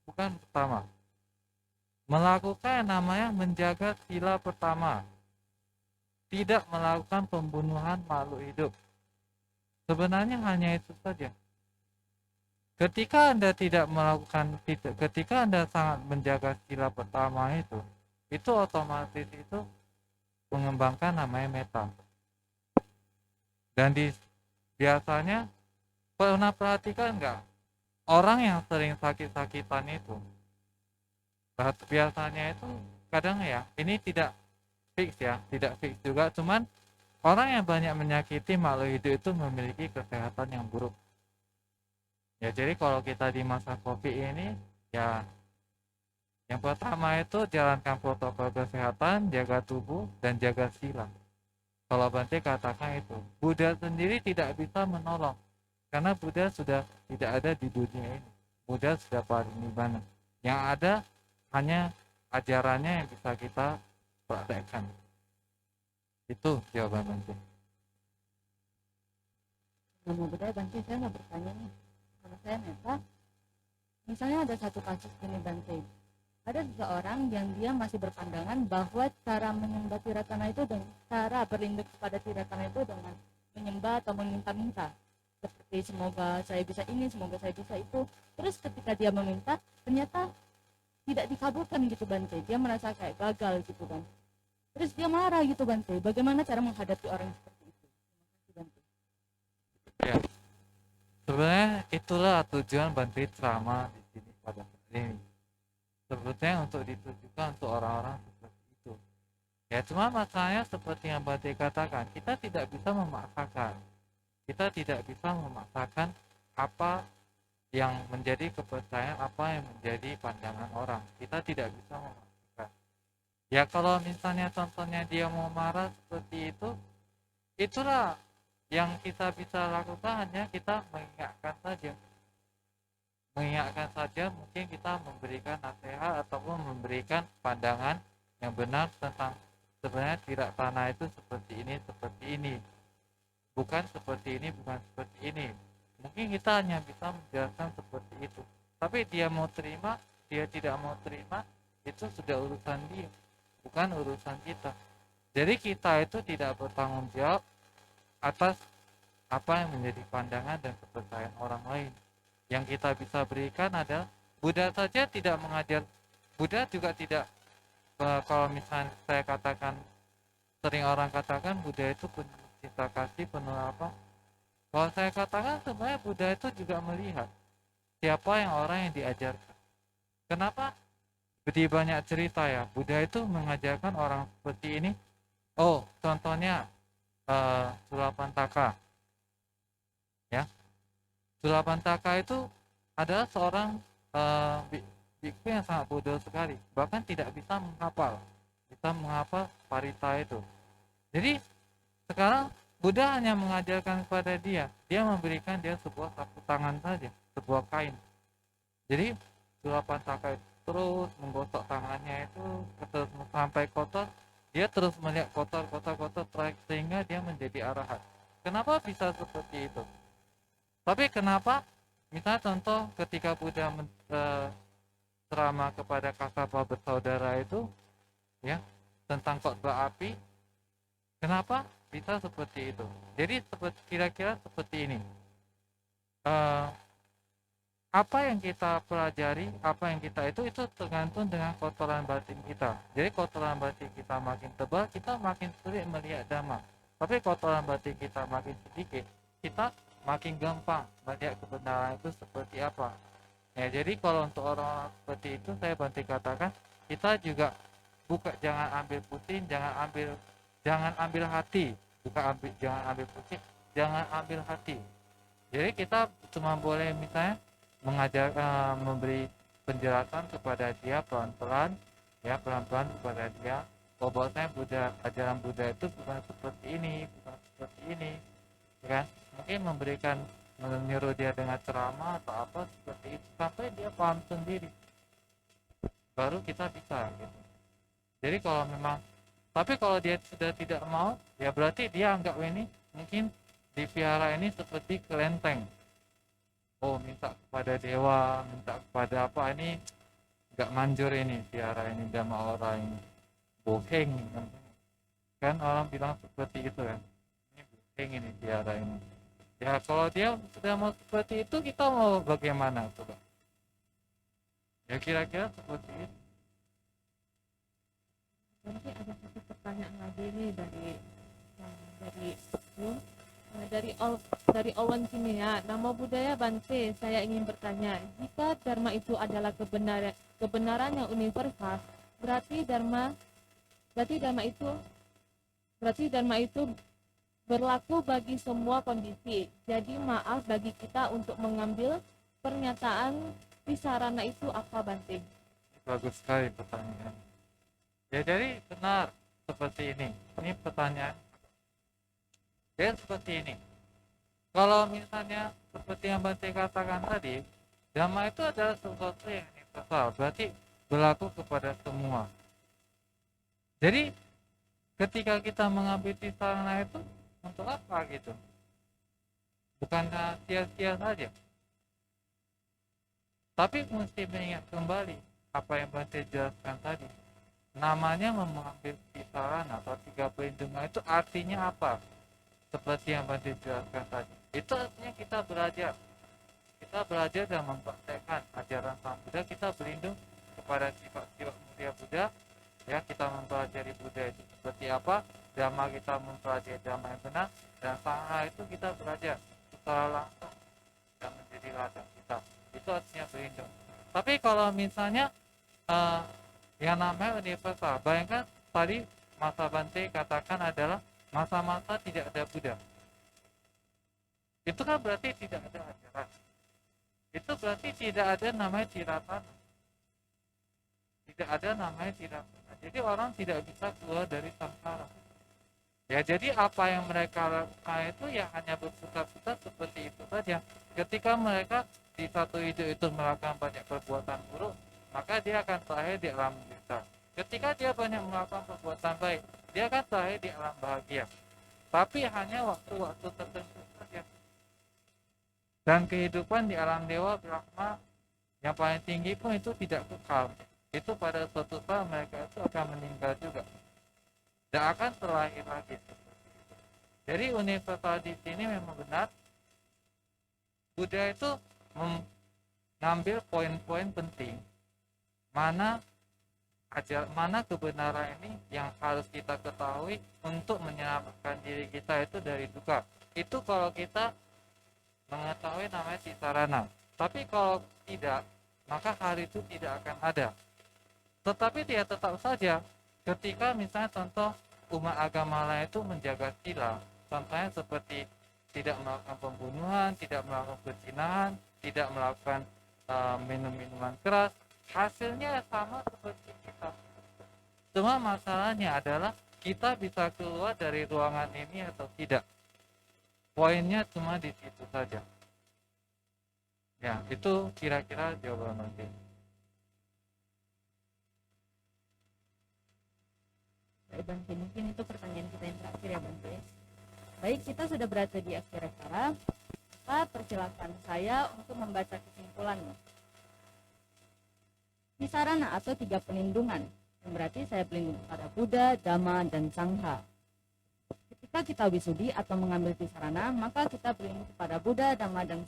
bukan pertama. Melakukan yang namanya menjaga sila pertama. Tidak melakukan pembunuhan makhluk hidup. Sebenarnya hanya itu saja. Ketika Anda ketika Anda sangat menjaga sila pertama itu otomatis itu mengembangkan namanya meta. Dan biasanya pernah perhatikan nggak orang yang sering sakit-sakitan itu biasanya itu kadang ya ini tidak fix juga, cuman orang yang banyak menyakiti makhluk hidup itu memiliki kesehatan yang buruk. Ya jadi kalau kita di masa COVID ini ya yang pertama itu jalankan protokol kesehatan, jaga tubuh dan jaga sila. Kalau Bante katakan itu, Buddha sendiri tidak bisa menolong karena Buddha sudah tidak ada di dunia ini. Buddha sudah parinibbana. Yang ada hanya ajarannya yang bisa kita praktekkan. Itu jawaban Bante. Namo Buddhaya Bante, saya mau bertanya nih. Kalau saya meta, misalnya ada satu kasus ini Bante. Ada seseorang yang dia masih berpandangan bahwa cara menyembah Tiratana itu dan cara berlindung kepada Tiratana itu dengan menyembah atau meminta-minta. Seperti semoga saya bisa ini, semoga saya bisa itu. Terus ketika dia meminta, ternyata tidak dikabulkan gitu Bante. Dia merasa kayak gagal gitu kan. Terus dia marah gitu Bante. Bagaimana cara menghadapi orang seperti itu? Terima kasih Bante. Ya, sebenarnya itulah tujuan Bante ceramah di sini pada hari ini. Sebetulnya untuk ditujukan untuk orang-orang seperti itu. Ya cuma masalahnya seperti yang Bante katakan, kita tidak bisa memaksakan. Kita tidak bisa memaksakan apa yang menjadi kepercayaan, apa yang menjadi pandangan orang. Kita tidak bisa memaksakan. Ya kalau misalnya contohnya dia mau marah seperti itu, itulah yang kita bisa lakukan, hanya kita mengingatkan saja. Mungkin kita memberikan nasihat ataupun memberikan pandangan yang benar tentang sebenarnya Tiratana itu seperti ini, bukan seperti ini, bukan seperti ini. Mungkin kita hanya bisa menjelaskan seperti itu, tapi dia mau terima, dia tidak mau terima, itu sudah urusan dia, bukan urusan kita. Jadi kita itu tidak bertanggung jawab atas apa yang menjadi pandangan dan kepercayaan orang lain. Yang kita bisa berikan adalah Buddha saja tidak mengajar. Buddha juga tidak, kalau misalnya saya katakan, sering orang katakan Buddha itu penuh cinta kasih, penuh apa. Kalau saya katakan sebenarnya Buddha itu juga melihat siapa yang orang yang diajarkan. Kenapa? Di banyak cerita ya, Buddha itu mengajarkan orang seperti ini. Oh, contohnya Sulapantaka. Ya, Sulapantaka itu adalah seorang biksu yang sangat bodoh sekali, bahkan tidak bisa menghafal parita itu. Jadi sekarang Buddha hanya mengajarkan kepada dia memberikan dia sebuah sapu tangan saja, sebuah kain. Jadi Sulapantaka itu terus menggosok tangannya itu terus sampai kotor, dia terus melihat kotor sehingga dia menjadi arahat. Kenapa bisa seperti itu? Tapi kenapa? Misalnya contoh ketika Buddha ceramah kepada Kassapa bersaudara itu, ya, tentang khotbah api, kenapa bisa seperti itu? Jadi kira-kira seperti ini. Apa yang kita pelajari, apa yang kita itu tergantung dengan kotoran batin kita. Jadi kotoran batin kita makin tebal, kita makin sulit melihat dhamma. Tapi kotoran batin kita makin sedikit, kita makin gampang melihat kebenaran itu seperti apa. Ya, jadi kalau untuk orang seperti itu saya Bante katakan, kita juga jangan ambil pusing, jangan ambil hati, jangan ambil pusing, jangan ambil hati. Jadi kita cuma boleh misalnya memberi penjelasan kepada dia pelan-pelan kepada dia, oh bahwasanya ajaran Buddha itu bukan seperti ini, bukan seperti ini, ya kan? Mungkin menyuruh dia dengan ceramah atau apa seperti itu sampai dia paham sendiri, baru kita bisa gitu. Jadi kalau memang, tapi kalau dia sudah tidak mau, ya berarti dia anggap ini mungkin di vihara ini seperti kelenteng. Oh minta kepada dewa, minta kepada apa, ini nggak manjur ini vihara ini sama orang ini boheng kan, orang bilang seperti itu kan, ini boheng ini vihara ini. Ya kalau dia sudah mau seperti itu, kita mau bagaimana coba? Ya kira-kira seperti itu. Nanti ada satu pertanyaan lagi nih dari Owen Kimia. Nama budaya Bante, saya ingin bertanya, jika dharma itu adalah kebenaran yang universal, berarti dharma itu berlaku bagi semua kondisi. Jadi maaf bagi kita untuk mengambil pernyataan Visarana itu apa, Bante? Bagus sekali pertanyaan. Ya jadi benar seperti ini. Ini pertanyaan. Jadi seperti ini. Kalau misalnya seperti yang Bante katakan tadi, dhamma itu adalah sesuatu yang universal, berarti berlaku kepada semua. Jadi ketika kita mengambil Visarana itu untuk apa gitu? Bukannya sia-sia saja. Tapi mesti mengingat kembali apa yang Bante jelaskan tadi. Namanya mengambil Visarana atau 3 perlindungan itu artinya apa? Seperti yang Bante jelaskan tadi. Itu artinya kita belajar. Kita belajar dan mempraktekkan ajaran Sang Buddha. Kita berlindung kepada sifat-sifat mulia Buddha. Ya, kita mempelajari Buddha itu seperti apa, Dhamma kita mempelajari Dhamma yang benar, dan Sangha itu kita belajar secara langsung dan menjadi ladang kita. Itu artinya berlindung. Tapi kalau misalnya yang namanya universal, bayangkan tadi masa Bante katakan adalah masa-masa tidak ada Buddha. Itu kan berarti tidak ada ajaran. Itu berarti tidak ada namanya Tiratana. Tidak ada namanya Tiratana. Jadi orang tidak bisa keluar dari samsara. Ya jadi apa yang mereka lakukan itu ya hanya berputar-putar seperti itu saja. Ketika mereka di satu hidup itu melakukan banyak perbuatan buruk, maka dia akan terakhir di alam menderita. Ketika dia banyak melakukan perbuatan baik, dia akan terakhir di alam bahagia. Tapi hanya waktu-waktu tertentu saja. Dan kehidupan di alam dewa Brahma yang paling tinggi pun itu tidak kekal. Itu pada suatu saat mereka itu akan meninggal juga. Tidak akan terlahir lagi. Jadi universal di sini memang benar. Buddha itu mengambil poin-poin penting. Mana kebenaran ini yang harus kita ketahui untuk menyelamatkan diri kita itu dari duka. Itu kalau kita mengetahui namanya Tisarana. Tapi kalau tidak, maka hal itu tidak akan ada. Tetapi dia tetap saja ketika misalnya contoh umat agama lain itu menjaga sila, contohnya seperti tidak melakukan pembunuhan, tidak melakukan perzinahan, tidak melakukan minum-minuman keras, hasilnya sama seperti kita. Cuma masalahnya adalah kita bisa keluar dari ruangan ini atau tidak. Poinnya cuma di situ saja. Ya, itu kira-kira jawaban nanti. Baik Bante, mungkin itu pertanyaan kita yang terakhir ya Bante. Baik, kita sudah berada di akhir acara. Maka persilakan saya untuk membaca kesimpulannya. Visarana atau 3 pelindungan, yang berarti saya berlindung kepada Buddha, Dhamma, dan Sangha. Ketika kita wisudi atau mengambil Visarana, maka kita berlindung kepada Buddha, Dhamma, dan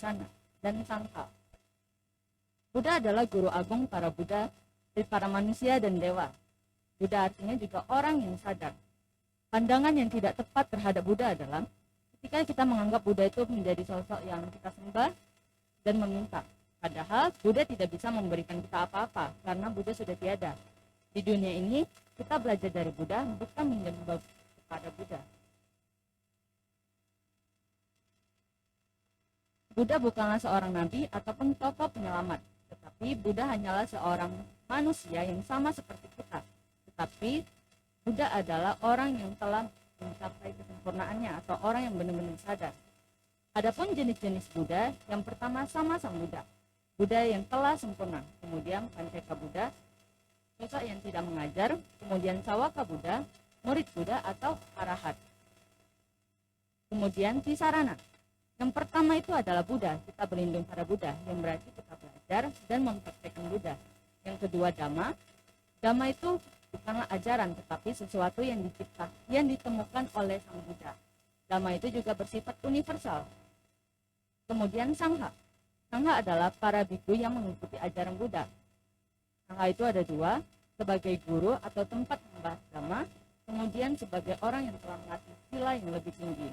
Sangha. Buddha adalah guru agung para Buddha, para manusia dan dewa. Buddha artinya juga orang yang sadar. Pandangan yang tidak tepat terhadap Buddha adalah ketika kita menganggap Buddha itu menjadi sosok yang kita sembah dan meminta. Padahal Buddha tidak bisa memberikan kita apa-apa karena Buddha sudah tiada. Di dunia ini kita belajar dari Buddha, bukan menyembah kepada Buddha. Buddha bukanlah seorang nabi ataupun tokoh penyelamat, tetapi Buddha hanyalah seorang manusia yang sama seperti kita. Tetapi Buddha adalah orang yang telah mencapai kesempurnaannya atau orang yang benar-benar sadar. Adapun jenis-jenis Buddha, yang pertama sama Sang Buddha, Buddha yang telah sempurna, kemudian Panceka Buddha, sosok yang tidak mengajar, kemudian Sawaka Buddha, murid Buddha atau arahat. Kemudian Tisarana. Yang pertama itu adalah Buddha, kita berlindung pada Buddha, yang berarti kita belajar dan mempraktekkan Buddha. Yang kedua Dhamma. Dhamma itu bukanlah ajaran, tetapi sesuatu yang ditemukan oleh Sang Buddha. Dhamma itu juga bersifat universal. Kemudian Sangha. Sangha adalah para biku yang mengikuti ajaran Buddha. Sangha itu ada dua, sebagai guru atau tempat membahas Dhamma, kemudian sebagai orang yang telah melatih sila yang lebih tinggi.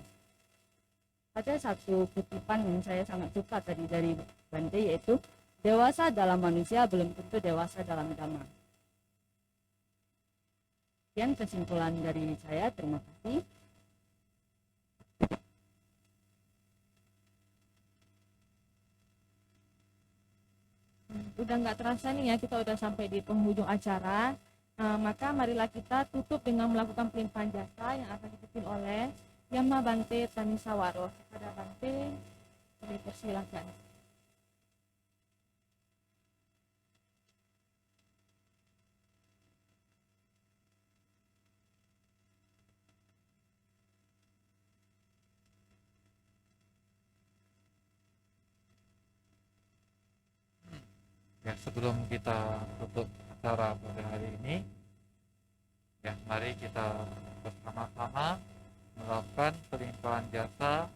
Ada satu kutipan yang saya sangat suka tadi dari Bante, yaitu dewasa dalam manusia belum tentu dewasa dalam Dhamma. Sekian kesimpulan dari saya, terima kasih. Udah nggak terasa nih ya, kita udah sampai di penghujung acara. Maka marilah kita tutup dengan melakukan pelimpahan jasa yang akan dipimpin oleh Yama Bante Tanisawaro. Kepada Bante, dipersilakan. Ya, sebelum kita tutup acara pada hari ini, ya mari kita bersama-sama melakukan pelimpahan jasa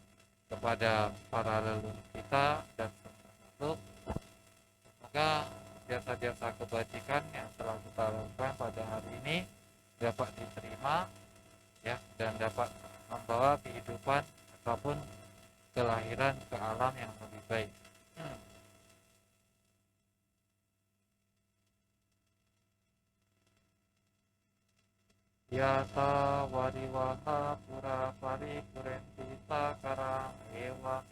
kepada para leluhur kita dan termasuk semoga jasa-jasa kebajikan yang telah kita lakukan pada hari ini dapat diterima ya dan dapat membawa kehidupan ataupun kelahiran ke alam yang lebih baik. Yata wariwaha pura paripurenti sakarang ewa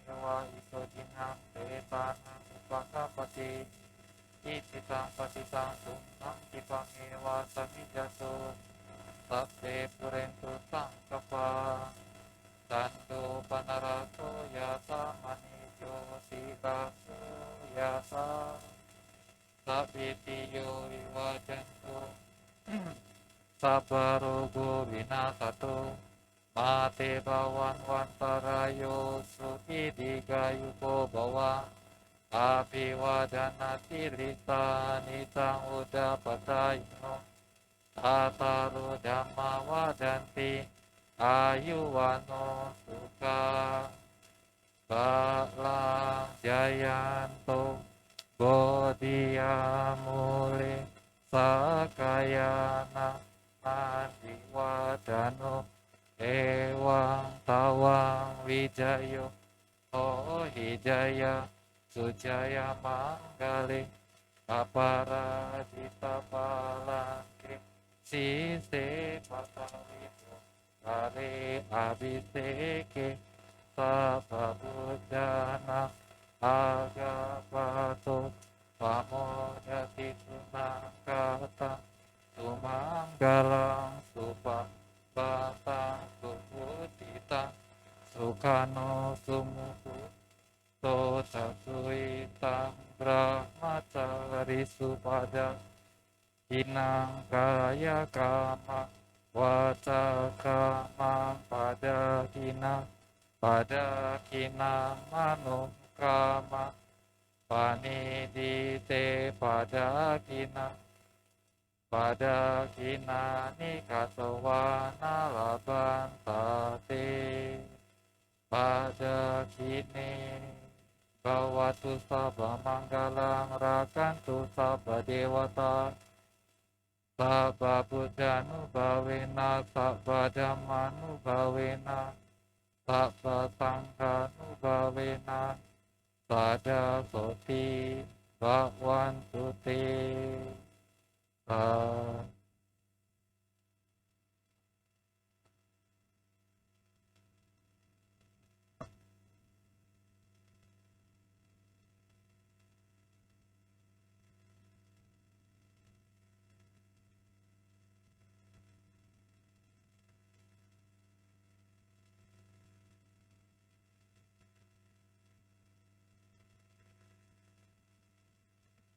isojinam tetanang upakapati ititang patitang sumnang kipang ewa samijaso sabde purentu sangkapa tandu panarato yata manijo sikasu yasa sabitiyo iwajanto sabarogo binatato mate bawan wantarayo suki digayuko bawa api wadana tirita nitang uda patayno tataru dhamma wadanti ayuwano suka balang jayanto bodhiya mule sakayana Adiwadano ewang tawang wijayo oh hijaya sujaya manggale aparadita palangke sise patalipo kare abiseke sababudana agapato pamodati tunakata Sumanggalang supa batang subutita sukano sumuku tota suitang brahmacari supada inang kaya kama waca kama pada kina manu kama panidite pada kina nikasawana labantate pada kini bawatu sabah manggalang rakantu sabah dewata sabah buddhanu bawena sabah dhammanu bawena sabah sanghanu bawena pada soti bhagwantu te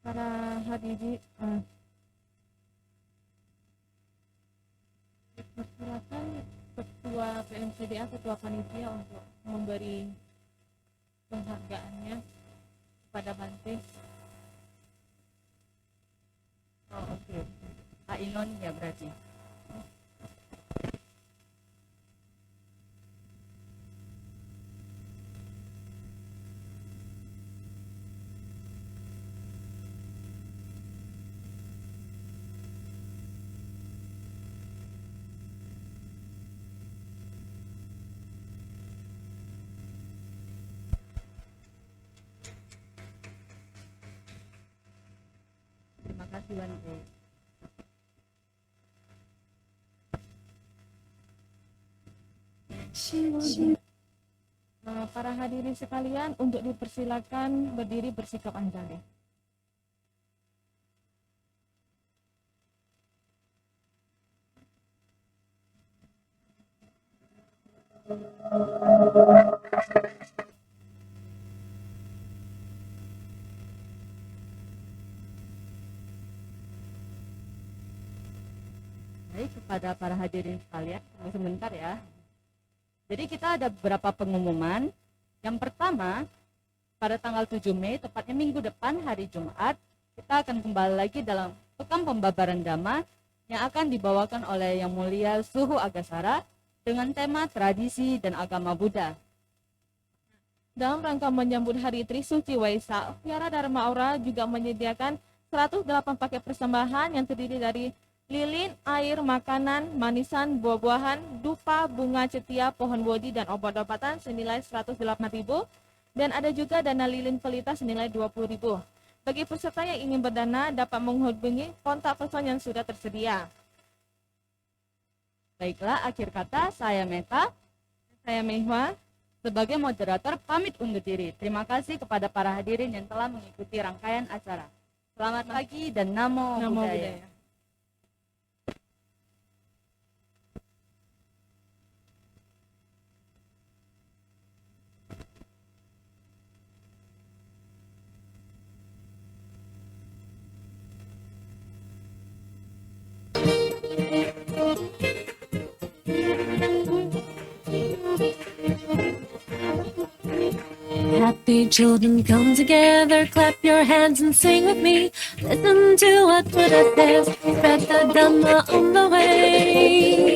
para hadirin, persilakan Ketua PMCDA, Ketua Panitia untuk memberi penghargaannya kepada Bante. Oh, oke. Pak Inon ya berarti. Terima kasih Bante. Para hadirin sekalian untuk dipersilakan berdiri bersikap anjali. Baik, kepada para hadirin sekalian, tunggu sebentar ya. Jadi kita ada beberapa pengumuman. Yang pertama, pada tanggal 7 Mei, tepatnya minggu depan, hari Jumat, kita akan kembali lagi dalam Pekan Pembabaran Dhamma yang akan dibawakan oleh Yang Mulia Suhu Agasara dengan tema tradisi dan agama Buddha. Dalam rangka menyambut Hari Trisuci Waisak, Wihara Dharma Aura juga menyediakan 108 paket persembahan yang terdiri dari lilin, air, makanan, manisan, buah-buahan, dupa, bunga cetia, pohon bodi, dan obat-obatan senilai 108.000, dan ada juga dana lilin pelita senilai 20.000. Bagi peserta yang ingin berdana dapat menghubungi kontak person yang sudah tersedia. Baiklah, akhir kata saya Meta Saya Mehwa. sebagai moderator pamit undur diri. Terima kasih kepada para hadirin yang telah mengikuti rangkaian acara. Selamat pagi dan Namo Namo Buddhaya. Buddhaya. Happy children, come together, clap your hands and sing with me. Listen to what Buddha says, spread the Dhamma on the way.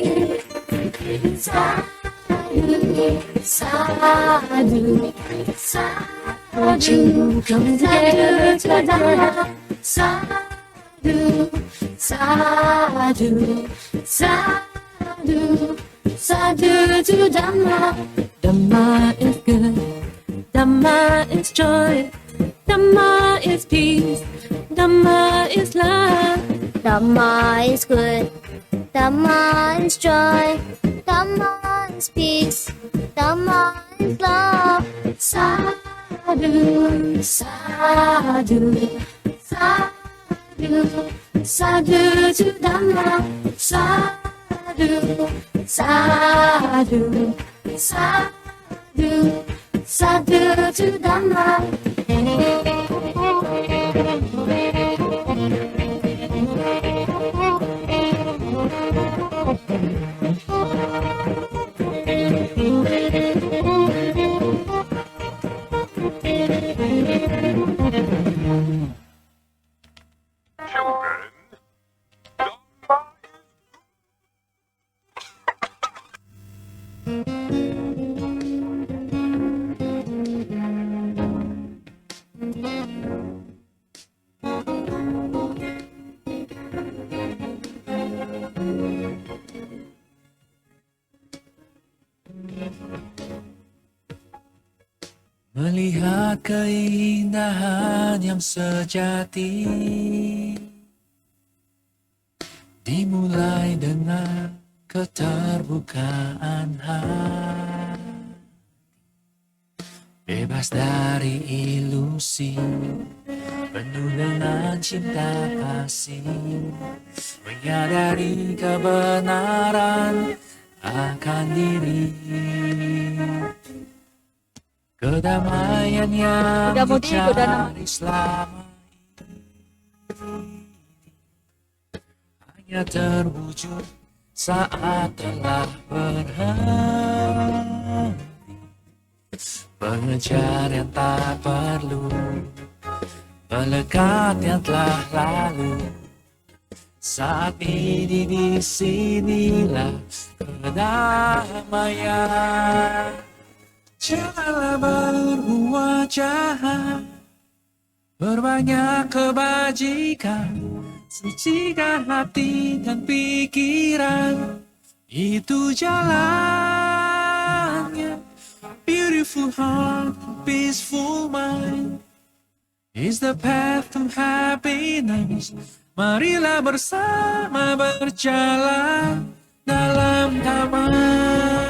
Sadhu, sadhu, sadhu, come together, clap your hands. Sadhu, sadhu, sadhu, sadhu to Dhamma. Dhamma is good. Dhamma is joy, Dhamma is peace, Dhamma is love. Dhamma is good, Dhamma is joy, Dhamma is peace, Dhamma is love. Sadhu, sadhu, sadhu, sadhu to Dhamma. Sadhu, sadhu, sadhu, sadhu to Dhamma. Melihat keindahan yang sejati dimulai dengan keterbukaan hati, bebas dari ilusi, penuh dengan cinta kasih, menyadari kebenaran akan diri. Kedamaian yang Mudah-mudahan dicari selama ini hanya terwujud saat telah berhenti. Pengejar yang tak perlu, melekat yang telah lalu. Saat ini di sinilah kedamaian. Janganlah berbuat jahat, berbanyak kebajikan, sucikan hati dan pikiran. Itu jalannya. Beautiful heart, peaceful mind is the path to happiness. Marilah bersama berjalan dalam damai.